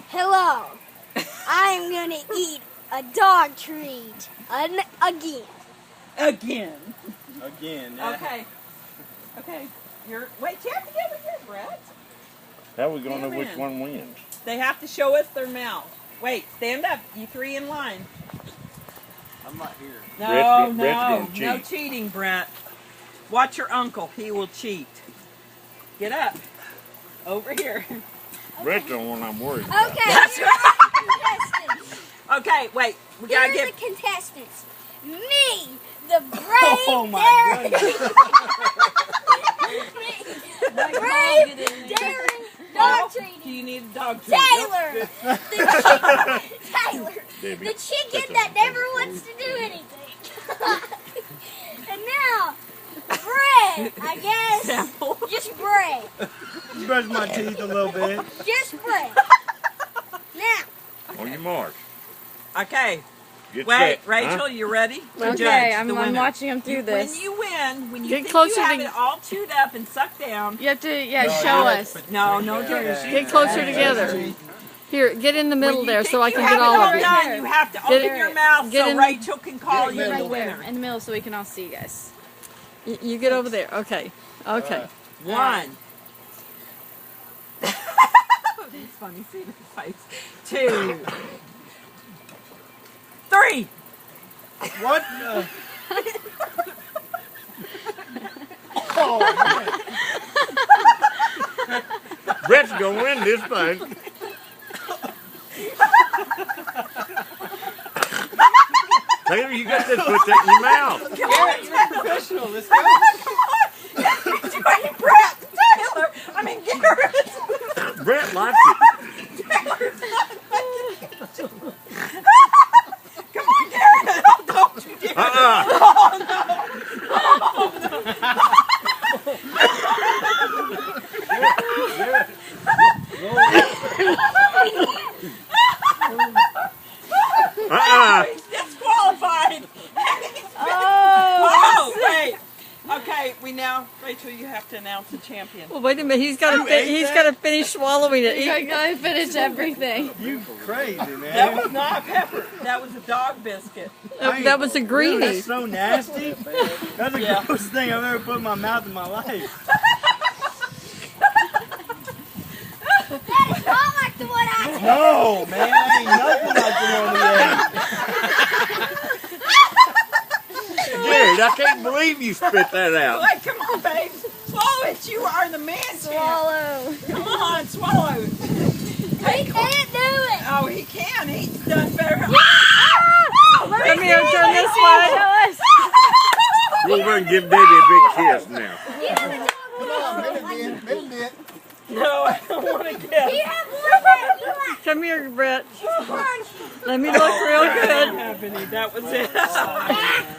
Hello. I'm gonna eat a dog treat. Again. Again. Yeah. Okay. Okay. Wait, you have to get over here, Brett. How are we going to know Stand which in. one wins? They have to show us their mouth. Wait, stand up. You three in line. I'm not here. No, Brett's no. gonna No cheat. cheating, Brett. Watch your uncle. He will cheat. Get up. Over here. Brett's the one I'm worried about. Okay. That's Here are the contestants. Okay, wait. We gotta Here are get... the contestants. Me, the brave Oh my daring, brave daring dog Do treating. you need a dog treat? Taylor, Debbie, the chicken that's that okay. never wants to do anything. And now, Brett, I guess, Sample. just Brett, Brush my teeth a little bit. just Brett. Now, On your mark. Okay. Get Wait, set. Rachel, Huh? you ready? To Okay, judge I'm the winner. watching them through this. When you win, when you Get think closer you have to- it all chewed up and sucked down. You have to, yeah, No, show you us. No, no, Jerry. Get closer together. Here, get in the middle there so I can get all of you. Done, you have to Get open it- your mouth get so in- Rachel can call you the Right there, winner. in the middle so we can all see you guys. You get over there. Okay. Okay. One. It's funny seeing his face. 2. 3. What? Oh, man. Brett's going to win this thing. Taylor, you got to put that in your mouth. Garrett, you're professional. Let's go. Join Brett, Taylor. I mean Garrett. Brett likes it. Come on, Garrett. Oh, don't you dare. He's disqualified. Oh, wait. Okay, Rachel, you have to announce the champion. Well, wait a minute. He's got to finish swallowing it. I gotta finish everything. You crazy, That man. was not pepper. That was a dog biscuit. That was a Dude, greenie. that's so nasty. That's the Yeah. grossest thing I've ever put in my mouth in my life. that is not like the one I took. No, man. I ain't nothing like the one we had. Jared, I can't believe you spit that out. Wait, come on, babe. Swallow it. You are the man. Swallow. Come on, swallow it. He can't do it. Oh, he can. He's done better. Come here. Turn this way. Go over and give Debbie a big kiss now. You have a dog with No, I don't want to Do get. you have one that you like? Come here, Brett. Crunchy. Let me look real good. Have any. That was it.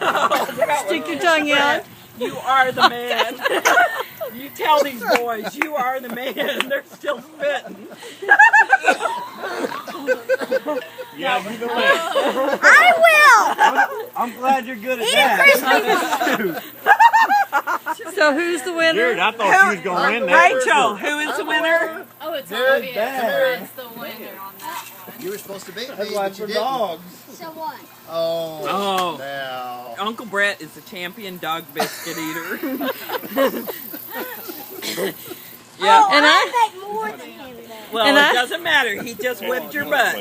Oh, Stick your tongue out. you are the man. You tell these boys, you are the man. They're still spitting. Yeah, you the win. I will. I'm glad you're good at Eat that. a crispy. So who's the winner? Jared, I thought you was going to win that. Rachel, who is the winner? Oh, it's Good obvious. bad. Brett's the winner on that one. You were supposed to beat me, That's why but it's you for didn't. dogs. So what? Oh, Oh. now. Uncle Brett is the champion dog biscuit eater. Yeah. Oh, And I make more than him though. Well, And it I- doesn't matter. He just whipped your butt. No,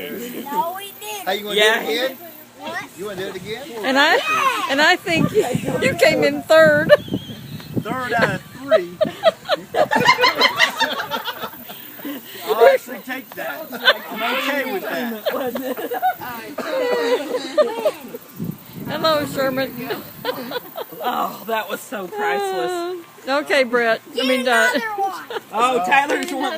he didn't. Hey, you want to Yeah. do it again? What? You want to do it again? And I think you came in third. Third out of 3. I'll actually take that. I'm okay with that. Hello, Sherman. Oh, that was so priceless. Okay, Brett. Get another one. Oh, Tyler's one.